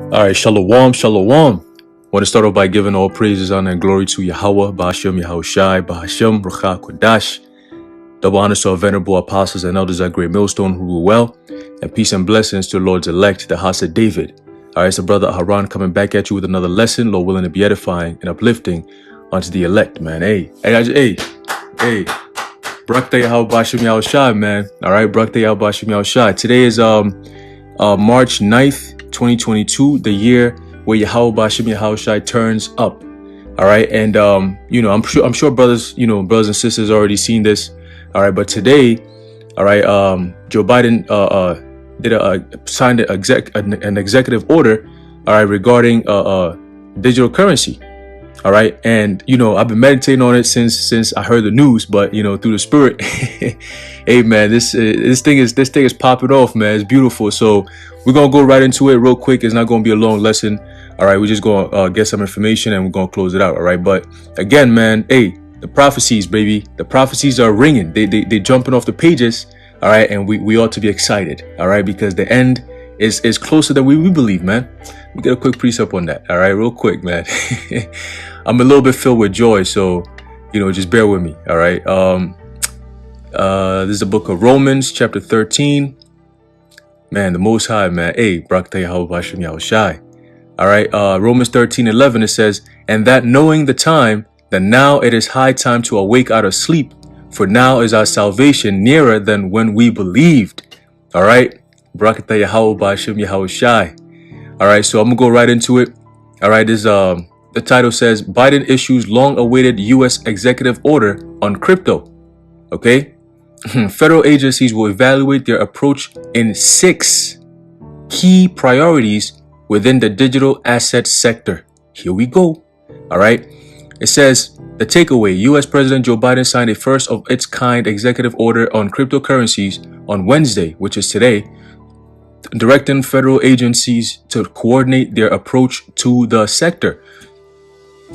All right, shalom, shalom. Want to start off by giving all praises, honor, and glory to Yahweh, Ba'ashem, Yahushai, Ba'ashem, Rucha, Kodash. Double honors to our venerable apostles and elders at Great Millstone who rule well, and peace and blessings to the Lord's elect, the house of David. All right, it's the brother Haran coming back at you with another lesson, Lord willing to be edifying and uplifting unto the elect, man. Hey, Brakta Yahweh, Ba'ashem, Yahushai, man. All right, Brakta Yahweh, Ba'ashem, Yahushai. Today is March 9th, 2022, the year where Yahweh Ba'ashem Yahushai turns up. All right, and I'm sure brothers and sisters already seen this. All right, but today, all right, Joe Biden signed an executive order, all right, regarding digital currency. All right, and I've been meditating on it since I heard the news, but through the spirit, hey man, this thing is popping off, man. It's beautiful. So we're gonna go right into it real quick. It's not gonna be a long lesson. All right, we're just gonna get some information and we're gonna close it out. All right, but again, man, hey, the prophecies, baby, the prophecies are ringing. They jumping off the pages. All right, and we ought to be excited. All right, because the end is closer than we believe, man. We get a quick precept on that. All right, real quick, man. I'm a little bit filled with joy, so just bear with me. All right. This is the book of Romans, chapter 13. Man, the Most High, man. Hey, Brakta Yahweh Ba'ashem Yahushai. All right. Romans 13:11. It says, "And that knowing the time, that now it is high time to awake out of sleep, for now is our salvation nearer than when we believed." All right. Brakta Yahweh Ba'ashem Yahushai. All right. So I'm gonna go right into it. All right. This the title says, Biden issues long-awaited U.S. executive order on crypto. Okay. Federal agencies will evaluate their approach in 6 key priorities within the digital asset sector. Here we go. All right. It says, the takeaway, U.S. President Joe Biden signed a first of its kind executive order on cryptocurrencies on Wednesday, which is today, directing federal agencies to coordinate their approach to the sector.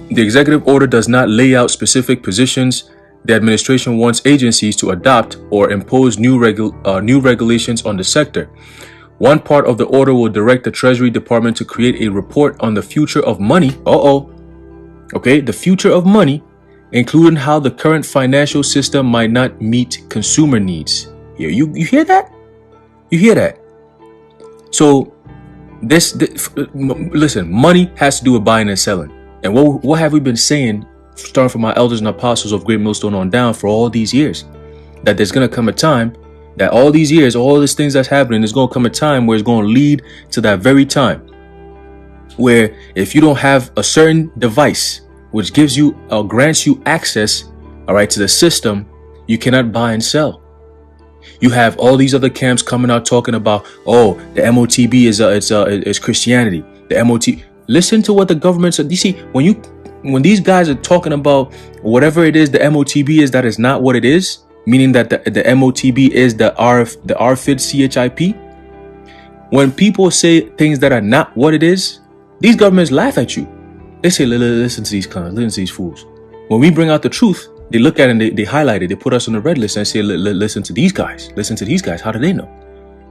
The executive order does not lay out specific positions the administration wants agencies to adopt or impose new regulations on the sector. One part of the order will direct the Treasury Department to create a report on the future of money. Okay, the future of money, including how the current financial system might not meet consumer needs. Here, you hear that? You hear that? So, listen, money has to do with buying and selling. And what have we been saying, starting from our elders and apostles of Great Millstone on down for all these years? That there's going to come a time that all these years, all these things that's happening, there's going to come a time where it's going to lead to that very time where if you don't have a certain device which gives you or grants you access, all right, to the system, you cannot buy and sell. You have all these other camps coming out talking about, oh, the MOTB is Christianity. The MOT. Listen to what the government said. You see, when these guys are talking about whatever it is the MOTB is, that is not what it is. Meaning that the MOTB is the RFID CHIP. When people say things that are not what it is, these governments laugh at you. They say, listen to these cons, listen to these fools. When we bring out the truth, they look at it and they highlight it. They put us on the red list and say, listen to these guys. Listen to these guys. How do they know?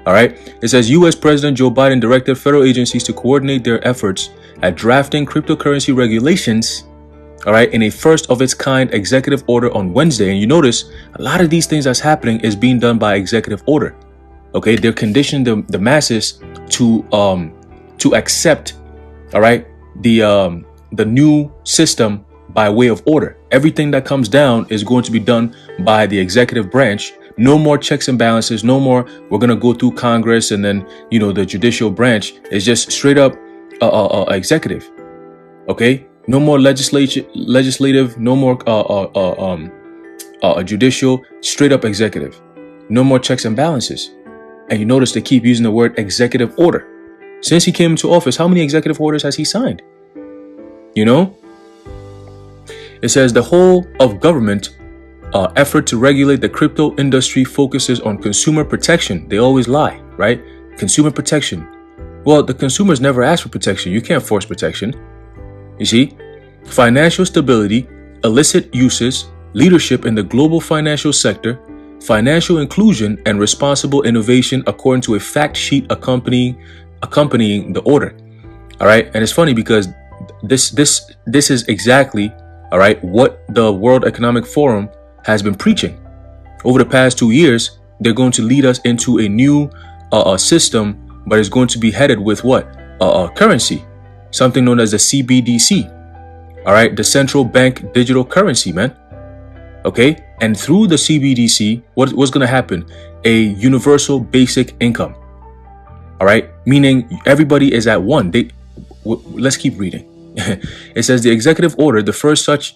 All right. It says U.S. President Joe Biden directed federal agencies to coordinate their efforts at drafting cryptocurrency regulations, all right, in a first of its kind executive order on Wednesday. And you notice a lot of these things that's happening is being done by executive order. Okay. They're conditioning the masses to accept, all right, the new system by way of order. Everything that comes down is going to be done by the executive branch. No more checks and balances. No more, we're going to go through Congress and then, the judicial branch is just straight up executive. Okay. No more legislative. No more judicial. Straight up executive. No more checks and balances. And you notice they keep using the word executive order. Since he came into office, how many executive orders has he signed? It says the whole of government effort to regulate the crypto industry focuses on consumer protection. They always lie, right? Consumer protection. Well, the consumers never ask for protection. You can't force protection. You see, financial stability, illicit uses, leadership in the global financial sector, financial inclusion, and responsible innovation, according to a fact sheet accompanying the order. All right. And it's funny because this is exactly, all right, what the World Economic Forum has been preaching over the past 2 years. They're going to lead us into a new system, but it's going to be headed with what? Currency, something known as the CBDC. All right, the central bank digital currency, man. Okay, and through the CBDC, what's going to happen? A universal basic income. All right, meaning everybody is at one. Let's keep reading. It says the executive order, the first such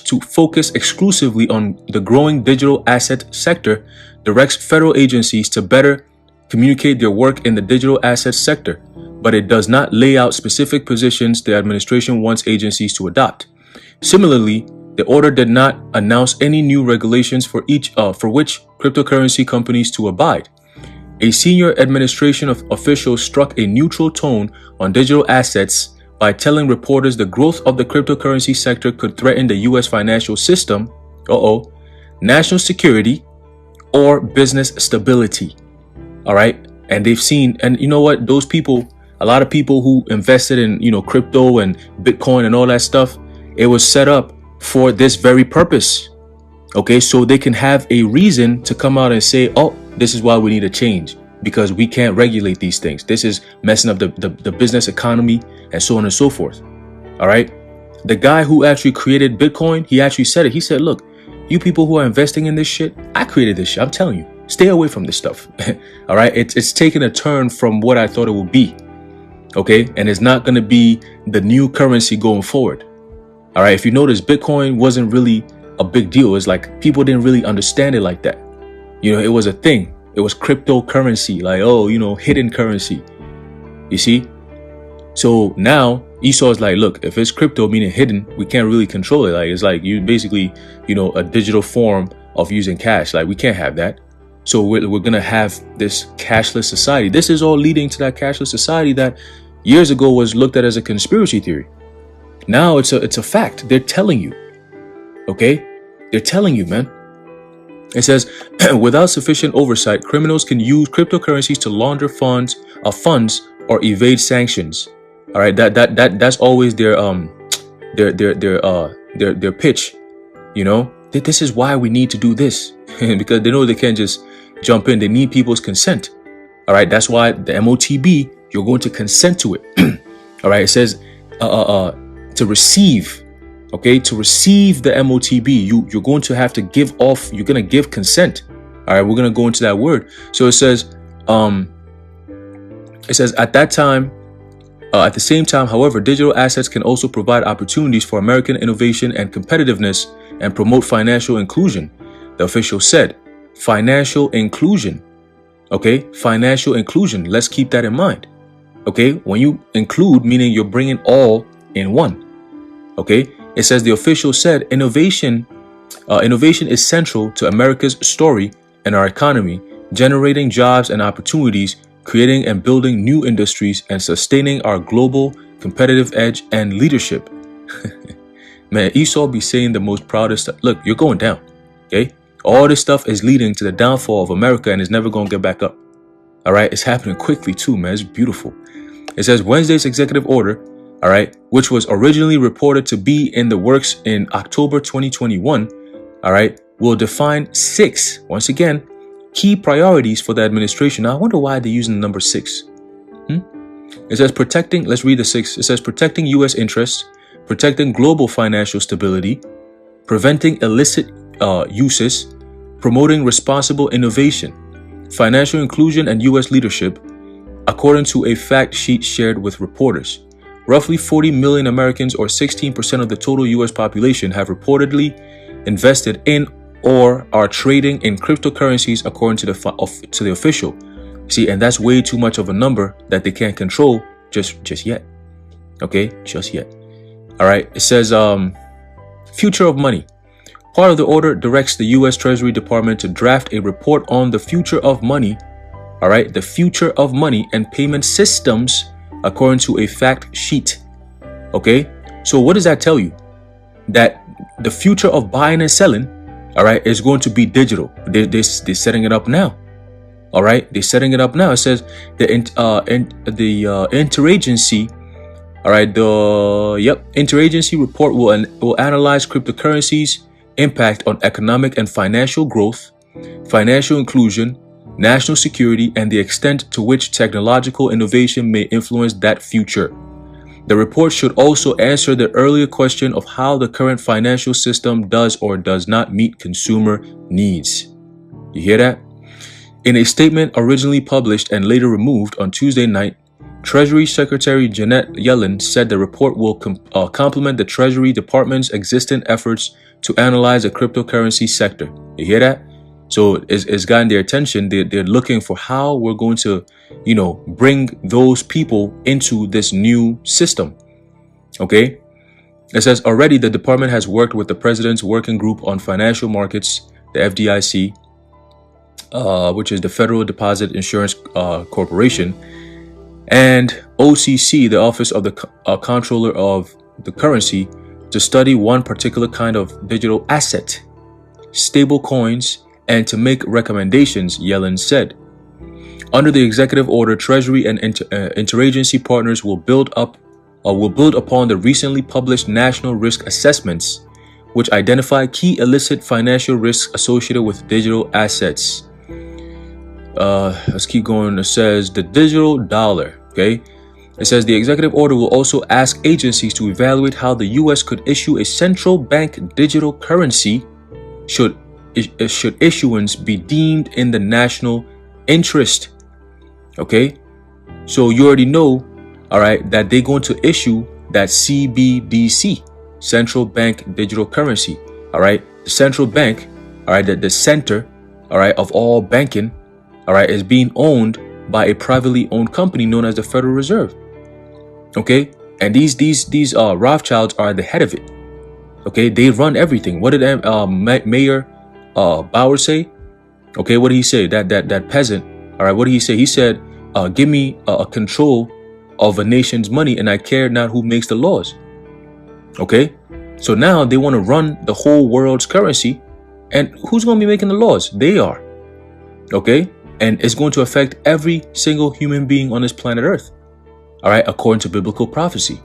to focus exclusively on the growing digital asset sector, directs federal agencies to better communicate their work in the digital asset sector, but it does not lay out specific positions the administration wants agencies to adopt. Similarly, the order did not announce any new regulations for which cryptocurrency companies to abide. A senior administration official struck a neutral tone on digital assets by telling reporters the growth of the cryptocurrency sector could threaten the U.S. financial system, national security, or business stability. All right. And they've seen, and you know what? Those people, a lot of people who invested in, crypto and Bitcoin and all that stuff, it was set up for this very purpose. Okay. So they can have a reason to come out and say, oh, this is why we need a change, because we can't regulate these things. This is messing up the business economy and so on and so forth. All right. The guy who actually created Bitcoin, he actually said it. He said, look, you people who are investing in this shit, I created this shit. I'm telling you, stay away from this stuff. All right. It's taken a turn from what I thought it would be. OK, and it's not going to be the new currency going forward. All right. If you notice, Bitcoin wasn't really a big deal. It's like people didn't really understand it like that. It was a thing. It was cryptocurrency, like, hidden currency. You see? So now Esau is like, look, if it's crypto, meaning hidden, we can't really control it. Like, it's like you basically, a digital form of using cash. Like, we can't have that. So we're going to have this cashless society. This is all leading to that cashless society that years ago was looked at as a conspiracy theory. Now it's a fact. They're telling you. Okay? They're telling you, man. It says, without sufficient oversight, criminals can use cryptocurrencies to launder funds or evade sanctions. All right, that's always their pitch. This is why we need to do this, because they know they can't just jump in. They need people's consent. All right, that's why the MOTB, you're going to consent to it. All right, it says to receive. Okay, to receive the MOTB, you're going to have to give off. You're going to give consent. All right, we're going to go into that word. So it says at that time, at the same time, however, digital assets can also provide opportunities for American innovation and competitiveness and promote financial inclusion. The official said, financial inclusion. Okay, financial inclusion. Let's keep that in mind. Okay, when you include, meaning you're bringing all in one. Okay. It says the official said innovation is central to America's story and our economy, generating jobs and opportunities, creating and building new industries, and sustaining our global competitive edge and leadership. Man, Esau be saying the most proudest stuff. Look, you're going down. Okay. All this stuff is leading to the downfall of America, and it's never going to get back up. All right. It's happening quickly too, man. It's beautiful. It says Wednesday's executive order, all right, which was originally reported to be in the works in October 2021, all right, will define 6, once again, key priorities for the administration. Now, I wonder why they're using the number 6. It says protecting, let's read the 6. It says protecting U.S. interests, protecting global financial stability, preventing illicit uses, promoting responsible innovation, financial inclusion, and U.S. leadership, according to a fact sheet shared with reporters. Roughly 40 million Americans, or 16% of the total U.S. population, have reportedly invested in or are trading in cryptocurrencies, according to the official. See, and that's way too much of a number that they can't control just yet. Okay, just yet. All right. It says future of money. Part of the order directs the U.S. Treasury Department to draft a report on the future of money. All right, the future of money and payment systems, according to a fact sheet. Okay, so what does that tell you? That the future of buying and selling, all right, is going to be digital. They're setting it up now. All right, they're setting it up now. It says the interagency. All right, the interagency report will analyze cryptocurrencies' impact on economic and financial growth, financial inclusion, national security, and the extent to which technological innovation may influence that future. The report should also answer the earlier question of how the current financial system does or does not meet consumer needs. You hear that? In a statement originally published and later removed on Tuesday night, Treasury Secretary Janet Yellen said the report will complement the Treasury Department's existing efforts to analyze the cryptocurrency sector. You hear that? So it's gotten their attention. They're looking for how we're going to, bring those people into this new system. Okay? It says already the department has worked with the President's Working Group on Financial Markets, the FDIC, which is the Federal Deposit Insurance Corporation, and OCC, the Office of the Comptroller of the Currency, to study one particular kind of digital asset, stable coins, and to make recommendations, Yellen said. Under the executive order, Treasury and interagency partners will build upon the recently published national risk assessments, which identify key illicit financial risks associated with digital assets. Let's keep going. It says the digital dollar. Okay. It says the executive order will also ask agencies to evaluate how the U.S. could issue a central bank digital currency should issuance be deemed in the national interest. Okay. So you already know, all right, that they're going to issue that CBDC, central bank digital currency. All right. The central bank, all right, the center, all right, of all banking, all right, is being owned by a privately owned company known as the Federal Reserve. Okay, and these Rothschilds are the head of it. Okay, they run everything. What did Mayor Bauer say? Okay, what did he say? That peasant. All right, what did he say? He said, "Give me a control of a nation's money, and I care not who makes the laws." Okay, so now they want to run the whole world's currency, and who's going to be making the laws? They are. Okay. And it's going to affect every single human being on this planet Earth. All right, according to biblical prophecy.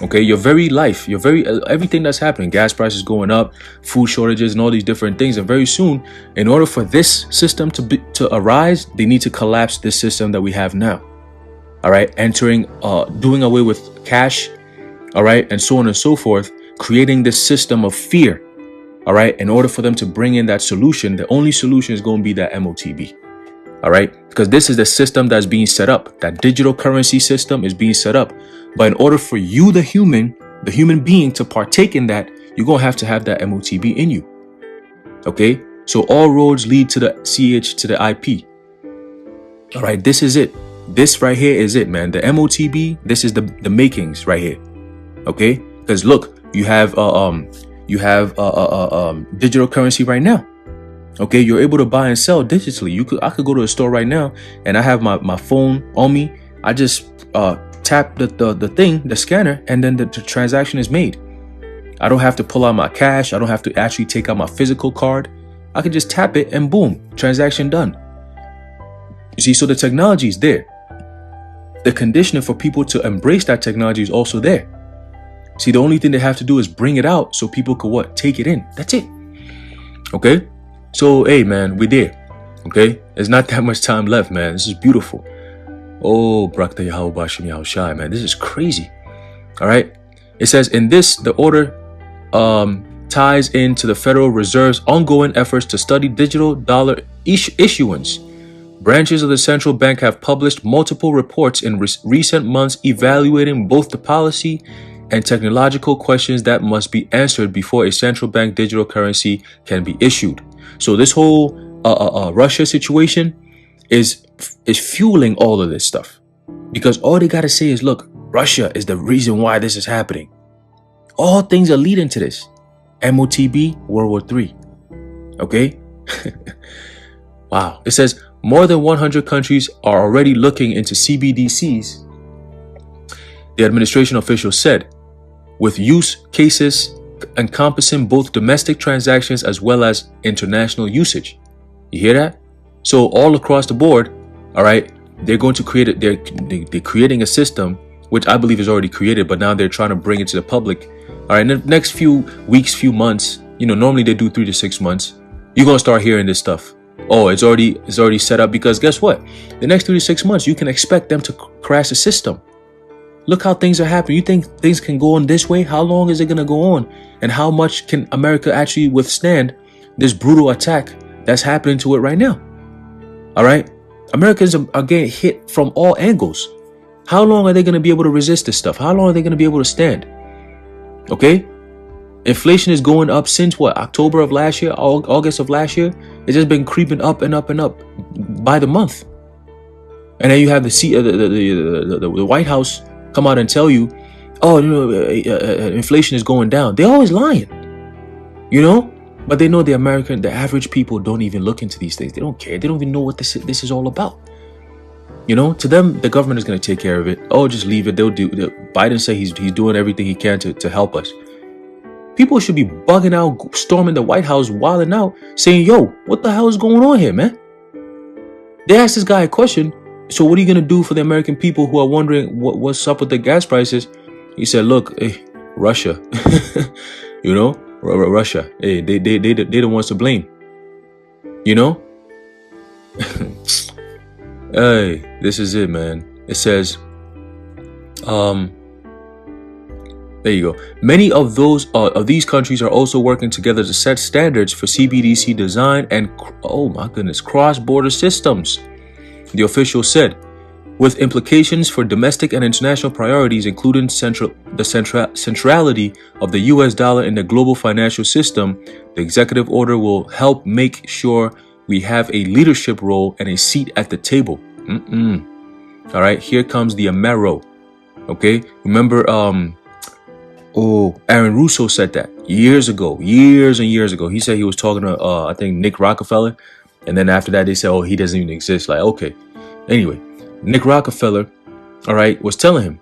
Okay, your very life, everything that's happening, gas prices going up, food shortages, and all these different things. And very soon, in order for this system to arise, they need to collapse this system that we have now. All right, doing away with cash. All right, and so on and so forth, creating this system of fear. All right, in order for them to bring in that solution, the only solution is going to be that MOTB. All right, because this is the system that's being set up. That digital currency system is being set up. But in order for you, the human being, to partake in that, you're going to have that MOTB in you. Okay, so all roads lead to the CH to the IP. All right, this is it. This right here is it, man. The MOTB, this is the makings right here. Okay, because look, you have digital currency right now. Okay, you're able to buy and sell digitally. I could go to a store right now, and I have my phone on me. I just tap the scanner, and then the transaction is made. I don't have to pull out my cash. I don't have to actually take out my physical card. I can just tap it, and boom, transaction done. You see, so the technology is there. The conditioning for people to embrace that technology is also there. See, the only thing they have to do is bring it out so people could take it in. That's it. Okay. So, hey, man, we're there. Okay. There's not that much time left, man. This is beautiful. Oh, Brakta Yahweh Bashim Yahushai, man. This is crazy. All right. It says in this, the order ties into the Federal Reserve's ongoing efforts to study digital dollar issuance. Branches of the central bank have published multiple reports in recent months evaluating both the policy and technological questions that must be answered before a central bank digital currency can be issued. So this whole Russia situation is fueling all of this stuff, because all they got to say is, look, Russia is the reason why this is happening. All things are leading to this. MOTB, World War III. Okay? Wow. It says more than 100 countries are already looking into CBDCs, the administration official said, with use cases encompassing both domestic transactions as well as international usage. You hear that? So all across the board, all right, they're going to create it. They're creating a system, which I believe is already created, but now they're trying to bring it to the public. All right, in the next few weeks, few months, normally they do 3 to 6 months. You're gonna start hearing this stuff. Oh, it's already set up, because guess what? The next 3 to 6 months, you can expect them to crash the system. Look how things are happening. You think things can go on this way? How long is it gonna go on? And how much can America actually withstand this brutal attack that's happening to it right now? All right, Americans are getting hit from all angles. How long are they going to be able to resist this stuff? How long are they going to be able to stand? Okay, inflation is going up since what? October of last year, August of last year. It's just been creeping up and up and up by the month. And then you have the White House come out and tell you, oh, inflation is going down. They're always lying, But they know the average people don't even look into these things. They don't care. They don't even know what this is all about. To them, the government is going to take care of it. Oh, just leave it. Biden said he's doing everything he can to help us. People should be bugging out, storming the White House, wilding out, saying, yo, what the hell is going on here, man? They asked this guy a question. So what are you going to do for the American people who are wondering what's up with the gas prices? He said, look, hey, Russia, Russia, hey, they the ones to blame, Hey, this is it, man. It says, there you go. Many of these countries are also working together to set standards for CBDC design and, oh my goodness, cross-border systems, the official said, with implications for domestic and international priorities, including centrality of the U.S. dollar in the global financial system. The executive order will help make sure we have a leadership role and a seat at the table. All right, here comes the Amero. Okay, remember, Aaron Russo said that years and years ago. He said he was talking to, I think, Nick Rockefeller. And then after that, they said, oh, he doesn't even exist. Like, okay. Anyway, Nick Rockefeller, all right, was telling him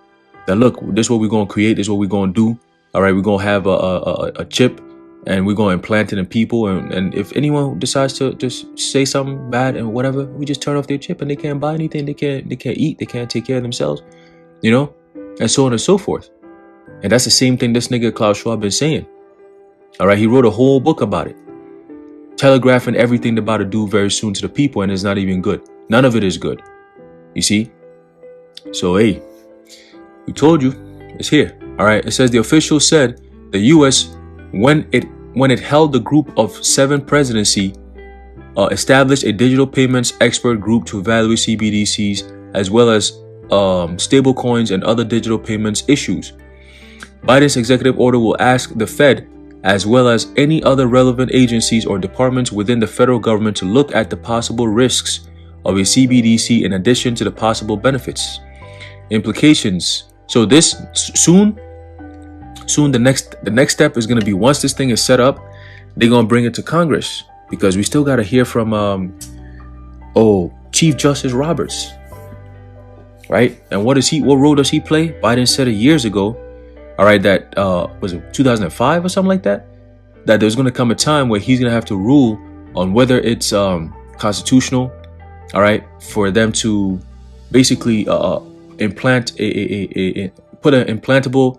that, look, this is what we're going to create. This is what we're going to do. All right, we're going to have a chip and we're going to implant it in people. And if anyone decides to just say something bad and whatever, we just turn off their chip and they can't buy anything. They can't eat. They can't take care of themselves, and so on and so forth. And that's the same thing this nigga Klaus Schwab been saying. All right, he wrote a whole book about it, telegraphing everything they're about to do very soon to the people, and it's not even good. None of it is good. You see? So, hey, we told you, it's here. All right, it says the official said the U.S., when it held the group of 7 presidency, established a digital payments expert group to evaluate CBDCs as well as stable coins and other digital payments issues. Biden's executive order will ask the Fed, as well as any other relevant agencies or departments within the federal government, to look at the possible risks of a CBDC in addition to the possible benefits. Implications. So this soon the next step is going to be, once this thing is set up, they're going to bring it to Congress, because we still got to hear from Chief Justice Roberts, right? And what role does he play? Biden said it years ago, all right, that was it 2005 or something like that, that there's going to come a time where he's going to have to rule on whether it's constitutional, all right, for them to basically implant put an implantable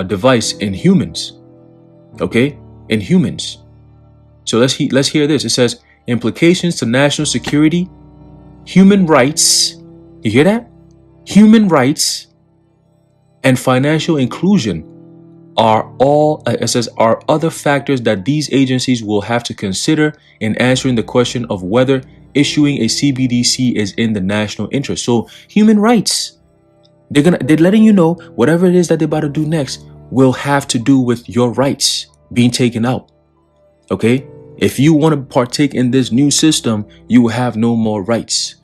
device in humans. Okay, in humans. So let's hear this. It says implications to national security, human rights. You hear that? Human rights and financial inclusion are all, it says, are other factors that these agencies will have to consider in answering the question of whether issuing a CBDC is in the national interest. So human rights, they're letting you know whatever it is that they're about to do next will have to do with your rights being taken out. Okay? If you want to partake in this new system, you will have no more rights.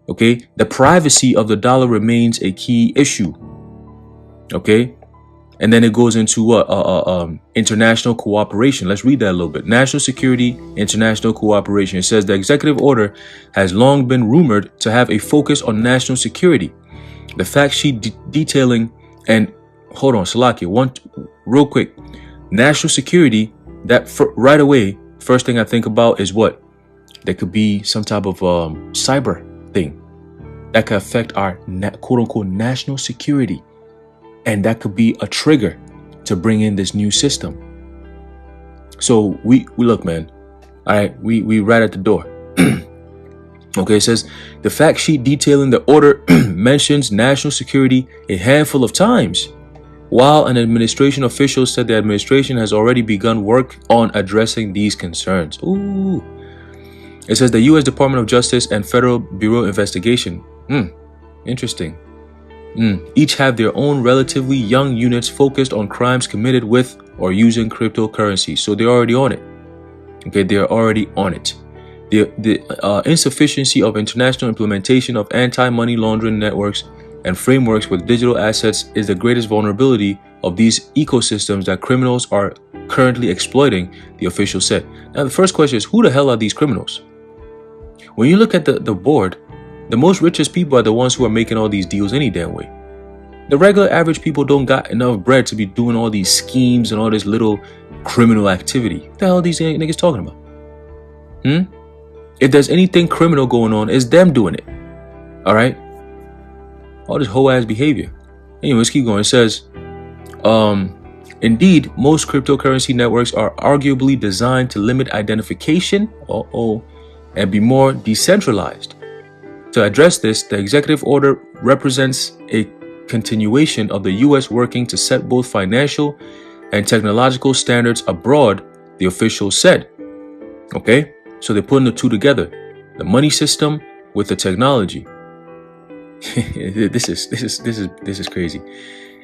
Okay? The privacy of the dollar remains a key issue. Okay? And then it goes into international cooperation. Let's read that a little bit. National security, international cooperation. It says the executive order has long been rumored to have a focus on national security. The fact sheet detailing, and hold on, Salakia, real quick. National security, right away, first thing I think about is what? There could be some type of cyber thing that could affect our quote unquote national security. And that could be a trigger to bring in this new system. So we look, man. All right, we right at the door. Okay, it says the fact sheet detailing the order mentions national security a handful of times, while an administration official said the administration has already begun work on addressing these concerns. Ooh. It says the U.S. Department of Justice and Federal Bureau of Investigation. Interesting. Each have their own relatively young units focused on crimes committed with or using cryptocurrency. So they're already on it. Okay, they're already on it. The insufficiency of international implementation of anti-money laundering networks and frameworks with digital assets is the greatest vulnerability of these ecosystems that criminals are currently exploiting, the official said. Now, the first question is, who the hell are these criminals? When you look at the board, the most richest people are the ones who are making all these deals any damn way. The regular average people don't got enough bread to be doing all these schemes and all this little criminal activity. What the hell are these niggas talking about? If there's anything criminal going on, it's them doing it. All right? All this whole ass behavior. Anyway, let's keep going. It says, indeed, most cryptocurrency networks are arguably designed to limit identification and be more decentralized. To address this, the executive order represents a continuation of the U.S. working to set both financial and technological standards abroad, the official said. Okay? So they're putting the two together, the money system with the technology. This is crazy.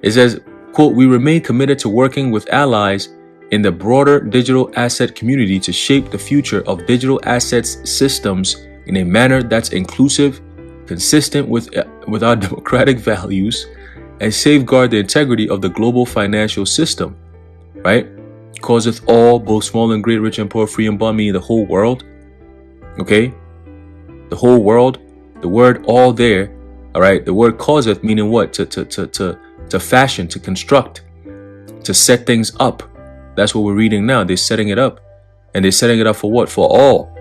It says, quote, we remain committed to working with allies in the broader digital asset community to shape the future of digital assets systems in a manner that's inclusive, consistent with our democratic values, and safeguard the integrity of the global financial system. Right? Causeth all, both small and great, rich and poor, free and bond, meaning the whole world. Okay? The whole world. The word all there. All right? The word causeth, meaning what? To fashion, to construct, to set things up. That's what we're reading now. They're setting it up. And they're setting it up for what? For all.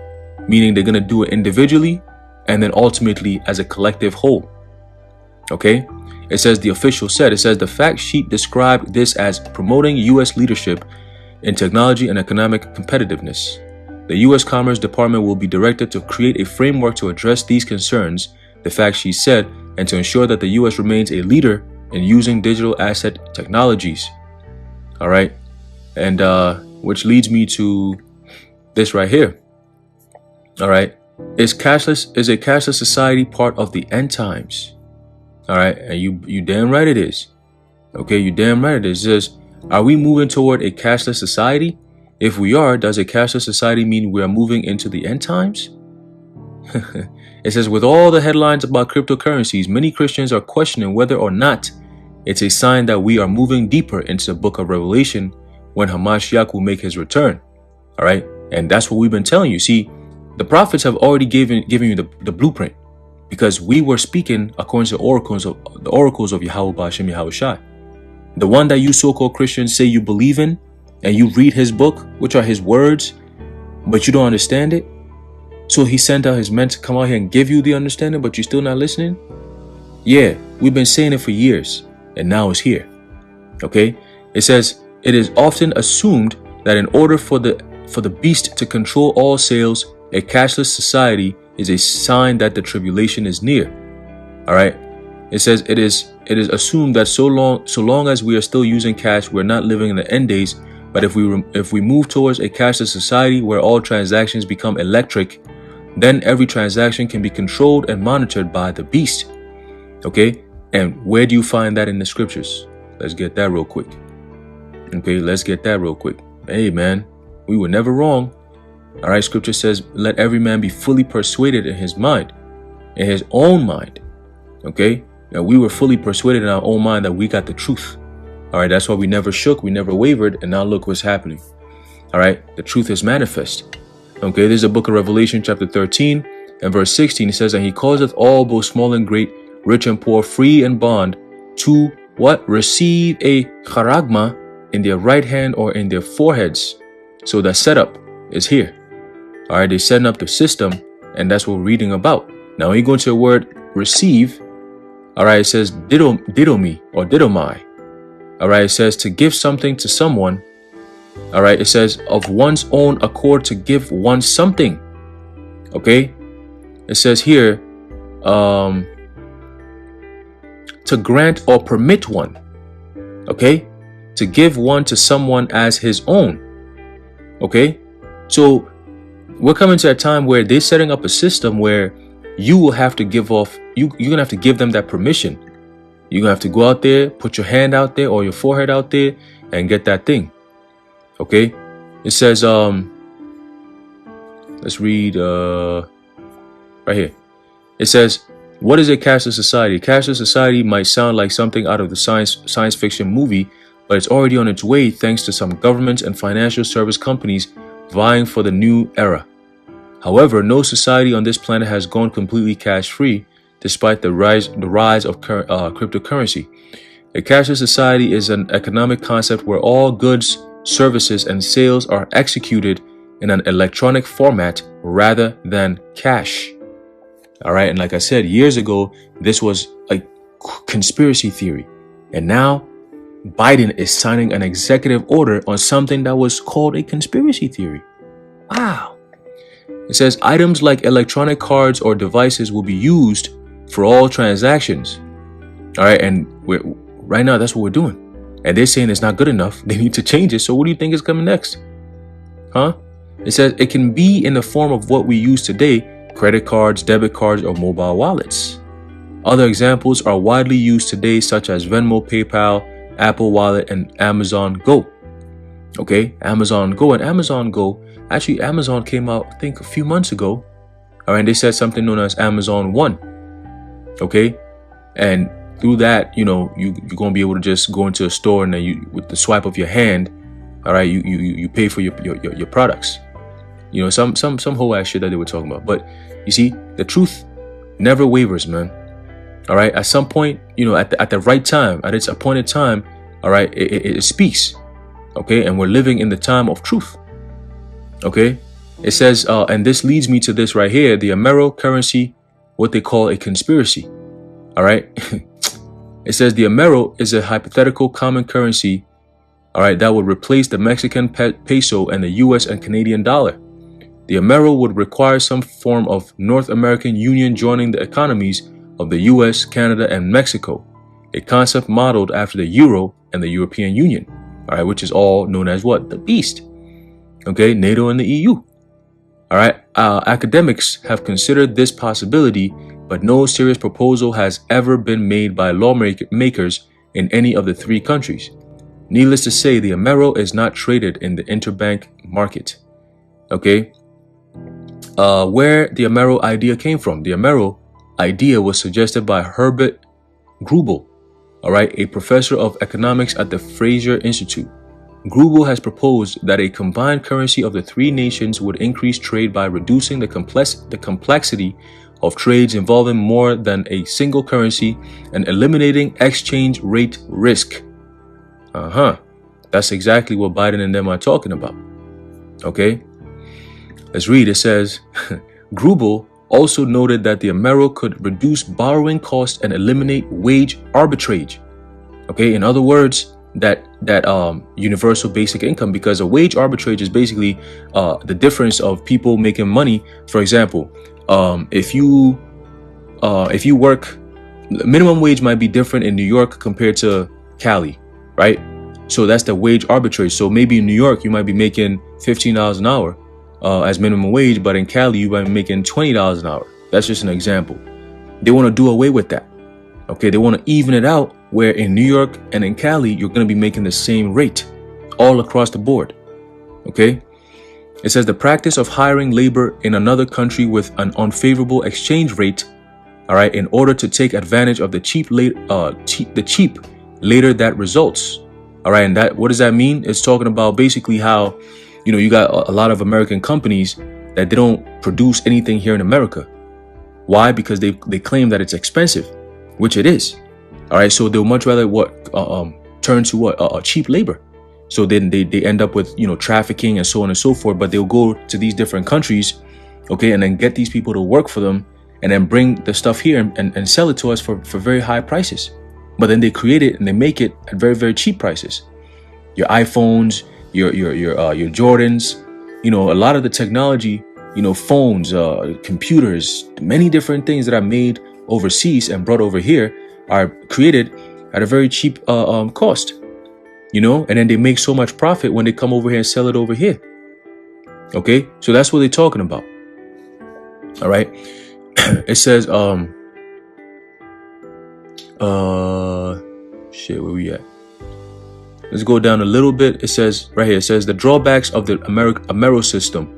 Meaning they're going to do it individually and then ultimately as a collective whole. Okay? It says the official said, it says the fact sheet described this as promoting U.S. leadership in technology and economic competitiveness. The U.S. Commerce Department will be directed to create a framework to address these concerns, the fact sheet said, and to ensure that the U.S. remains a leader in using digital asset technologies. All right. And which leads me to this right here. All right. Is a cashless society part of the end times? All right. And you damn right it is. Okay. You damn right it is. It says, are we moving toward a cashless society? If we are, does a cashless society mean we are moving into the end times? It says, with all the headlines about cryptocurrencies, many Christians are questioning whether or not it's a sign that we are moving deeper into the book of Revelation when Hamashiach will make his return. All right. And that's what we've been telling you. See, the prophets have already given you the blueprint, because we were speaking according to the oracles of Yahweh Ba'ashem Yahweh Shai. The one that you so-called Christians say you believe in, and you read his book, which are his words, but you don't understand it. So he sent out his men to come out here and give you the understanding, but you're still not listening? Yeah, we've been saying it for years, and now it's here. Okay? It says, it is often assumed that in order for the beast to control all sales, a cashless society is a sign that the tribulation is near. All right? It says it is assumed that so long as we are still using cash, we're not living in the end days. But if we move towards a cashless society where all transactions become electric, then every transaction can be controlled and monitored by the beast. Okay? And where do you find that in the scriptures? Let's get that real quick. Okay, let's get that real quick. Hey, man, we were never wrong. All right, scripture says, let every man be fully persuaded in his mind, in his own mind. Okay? And we were fully persuaded in our own mind that we got the truth. All right, that's why we never shook, we never wavered, and now look what's happening. All right, the truth is manifest. Okay, this is the book of Revelation, chapter 13, and verse 16. It says, and he causeth all, both small and great, rich and poor, free and bond, to what? Receive a charagma in their right hand or in their foreheads. So the setup is here. All right, they're setting up the system, and that's what we're reading about. Now, when you go into the word receive, all right, it says didomi or didomai. All right, it says to give something to someone. All right, it says of one's own accord to give one something. Okay, it says here to grant or permit one. Okay, to give one to someone as his own. Okay, so we're coming to a time where they're setting up a system where you will have to give off, you're gonna have to give them that permission. You're gonna have to go out there, put your hand out there or your forehead out there and get that thing. Okay, it says let's read right here. It says, what is a cashless society? A cashless society might sound like something out of the science fiction movie, but it's already on its way thanks to some governments and financial service companies vying for the new era. However, no society on this planet has gone completely cash-free, despite the rise of cryptocurrency. A cashless society is an economic concept where all goods, services, and sales are executed in an electronic format rather than cash. All right, and like I said, years ago, this was a conspiracy theory. And now, Biden is signing an executive order on something that was called a conspiracy theory. Wow. It says items like electronic cards or devices will be used for all transactions. All right, and right now, that's what we're doing. And they're saying it's not good enough. They need to change it. So what do you think is coming next? Huh? It says it can be in the form of what we use today, credit cards, debit cards, or mobile wallets. Other examples are widely used today, such as Venmo, PayPal, Apple Wallet, and Amazon Go. Okay, Amazon Go and Amazon Go. Actually, Amazon came out, I think, a few months ago. All right, they said something known as Amazon One. Okay, and through that, you know, you're gonna be able to just go into a store and then you, with the swipe of your hand, all right, you pay for your products. You know, some whole ass shit that they were talking about. But you see, the truth never wavers, man. All right, at some point, you know, at the right time, at its appointed time, all right, it speaks. Okay, and we're living in the time of truth. Okay, it says, and this leads me to this right here, the Amero currency, what they call a conspiracy. All right, it says the Amero is a hypothetical common currency, all right, that would replace the Mexican peso and the US and Canadian dollar. The Amero would require some form of North American Union joining the economies of the US, Canada, and Mexico, a concept modeled after the Euro and the European Union, all right, which is all known as what? The beast. Okay, NATO and the EU. All right, academics have considered this possibility, but no serious proposal has ever been made by lawmakers in any of the three countries. Needless to say, the Amero is not traded in the interbank market. Okay, where the Amero idea came from. The Amero idea was suggested by Herbert Goooo, all right, a professor of economics at the Fraser Institute. Goooo has proposed that a combined currency of the three nations would increase trade by reducing the complexity of trades involving more than a single currency and eliminating exchange rate risk. That's exactly what Biden and them are talking about. Okay, let's read. It says, Goooo also noted that the Amero could reduce borrowing costs and eliminate wage arbitrage. Okay, in other words, that universal basic income, because a wage arbitrage is basically the difference of people making money. For example, if you work, minimum wage might be different in New York compared to Cali, right? So that's the wage arbitrage. So maybe in New York you might be making $15 an hour as minimum wage, but in Cali you might be making $20 an hour. That's just an example. They want to do away with that. Okay, they want to even it out, where in New York and in Cali you're going to be making the same rate all across the board. Okay, it says the practice of hiring labor in another country with an unfavorable exchange rate, all right, in order to take advantage of the cheap later that results. All right, and that, what does that mean? It's talking about basically how, you know, you got a lot of American companies that they don't produce anything here in America. Why? Because they claim that it's expensive, which it is. All right, so they'll much rather turn to cheap labor. So then they end up with, trafficking and so on and so forth. But they'll go to these different countries, okay, and then get these people to work for them and then bring the stuff here and sell it to us for very high prices. But then they create it and they make it at very, very cheap prices. Your iPhones, your Jordans, a lot of the technology, phones, computers, many different things that are made overseas and brought over here are created at a very cheap cost, and then they make so much profit when they come over here and sell it over here. Okay, so that's what they're talking about. All right. It says, shit, where we at? Let's go down a little bit. It says right here, it says the drawbacks of the Amero system.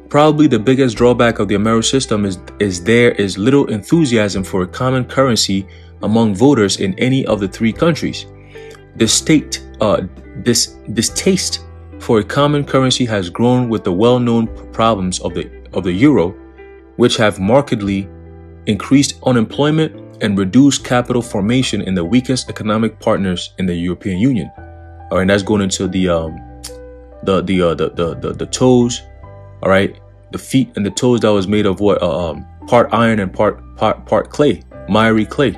Probably the biggest drawback of the Amero system is there is little enthusiasm for a common currency among voters in any of the three countries. This taste for a common currency has grown with the well-known problems of the euro, which have markedly increased unemployment and reduced capital formation in the weakest economic partners in the European Union. All right, and that's going into the toes. All right, the feet and the toes that was made of what? Part iron and part clay, miry clay.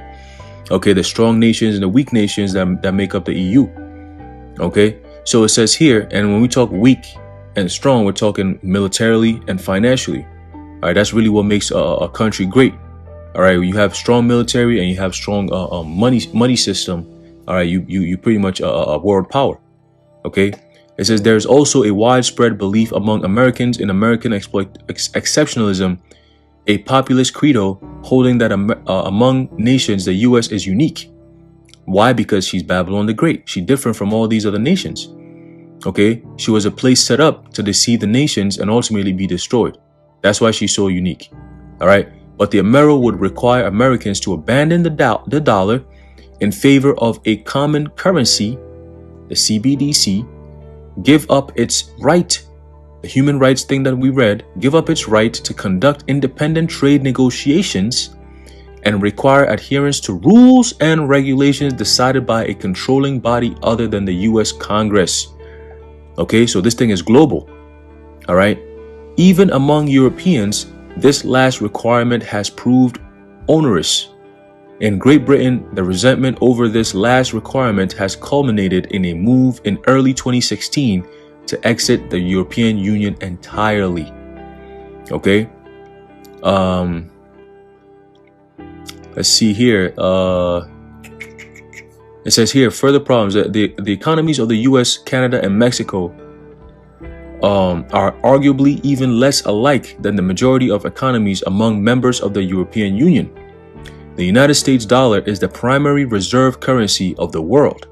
Okay, the strong nations and the weak nations that make up the EU. Okay, so it says here, and when we talk weak and strong, we're talking militarily and financially. All right, that's really what makes a country great. All right, you have strong military and you have strong money system. All right, you pretty much a world power. Okay, it says there's also a widespread belief among Americans in American exceptionalism, a populist credo holding that among nations the U.S. is unique. Why? Because she's Babylon the Great. She's different from all these other nations. Okay, she was a place set up to deceive the nations and ultimately be destroyed. That's why she's so unique. All right, but the Amero would require Americans to abandon the dollar in favor of a common currency, the CBDC, give up its right, the human rights thing that we read, give up its right to conduct independent trade negotiations and require adherence to rules and regulations decided by a controlling body other than the US Congress. Okay, so this thing is global. All right. Even among Europeans, this last requirement has proved onerous. In Great Britain, the resentment over this last requirement has culminated in a move in early 2016 to exit the European Union entirely. Okay. Let's see here. It says here, further problems that the economies of the US, Canada, and Mexico are arguably even less alike than the majority of economies among members of the European Union. The United States dollar is the primary reserve currency of the world,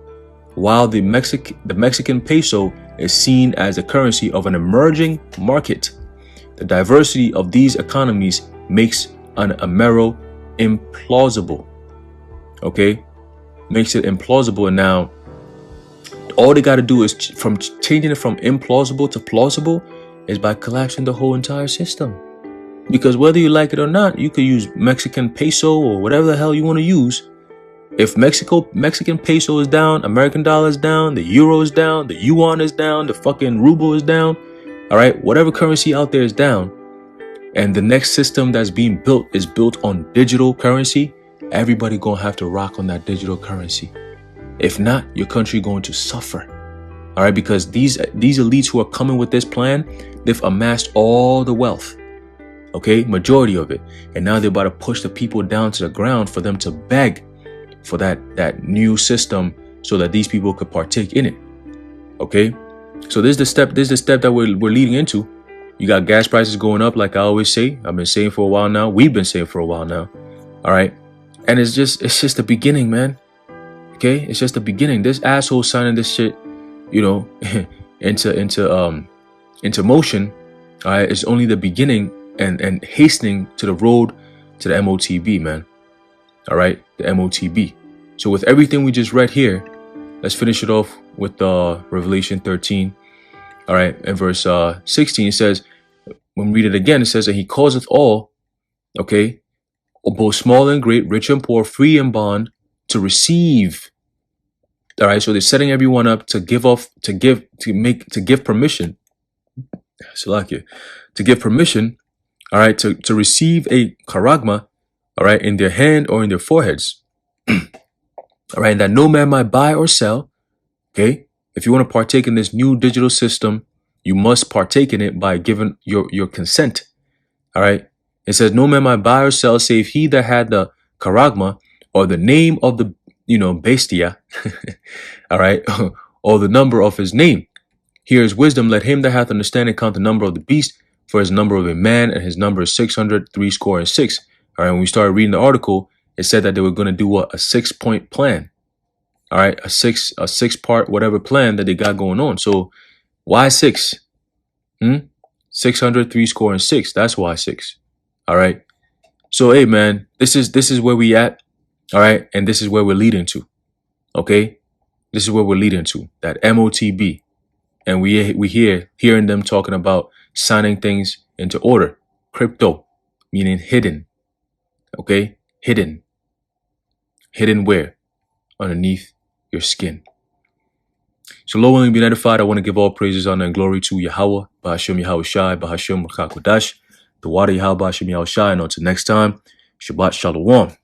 while the Mexican peso is seen as the currency of an emerging market. The diversity of these economies makes an Amero implausible. Okay, makes it implausible. And now all they got to do is from changing it from implausible to plausible is by collapsing the whole entire system. Because whether you like it or not, you could use Mexican peso or whatever the hell you want to use. If Mexican peso is down, American dollar is down, the euro is down, the yuan is down, the fucking ruble is down. All right, whatever currency out there is down. And the next system that's being built is built on digital currency. Everybody gonna have to rock on that digital currency. If not, your country going to suffer. All right, because these elites who are coming with this plan, they've amassed all the wealth. Okay, majority of it. And now they're about to push the people down to the ground for them to beg for that new system so that these people could partake in it. Okay, so this is the step that we're leading into. You got gas prices going up, like I always say. I've been saying for a while now. We've been saying for a while now. All right, and it's just the beginning, man. Okay, it's just the beginning. This asshole signing this shit, into motion. All right, it's only the beginning and hastening to the road to the MOTB, man. All right, the MOTB. So with everything we just read here, let's finish it off with Revelation 13. All right, in verse 16, it says, when we read it again, it says that he causeth all, okay, both small and great, rich and poor, free and bond, to receive All right, so they're setting everyone up to give permission. Salakia, to give permission. All right, to receive a karagma. All right, in their hand or in their foreheads. All right, that no man might buy or sell. Okay, if you want to partake in this new digital system, you must partake in it by giving your consent. All right, it says no man might buy or sell save he that had the karagma or the name of the bestia. All right, or the number of his name. Here is wisdom. Let him that hath understanding count the number of the beast, for his number of a man, and his number is 600 All right, when we started reading the article, it said that they were going to do what? A 6-point plan. All right, a six part whatever plan that they got going on. So why 6? 600 That's why 6. All right. So hey man, this is where we at. All right, and this is where we're leading to. Okay, this is where we're leading to, that MOTB. And we hearing them talking about signing things into order. Crypto, meaning hidden. Okay, hidden. Hidden where? Underneath your skin. So Lord willing, be edified. I want to give all praises, honor, and glory to Yahweh, Bahashem Yahweh Shai, Bahashem Ruchakodash, the water Yahweh, Bahashem Yahweh Shai. And until next time, Shabbat Shalom.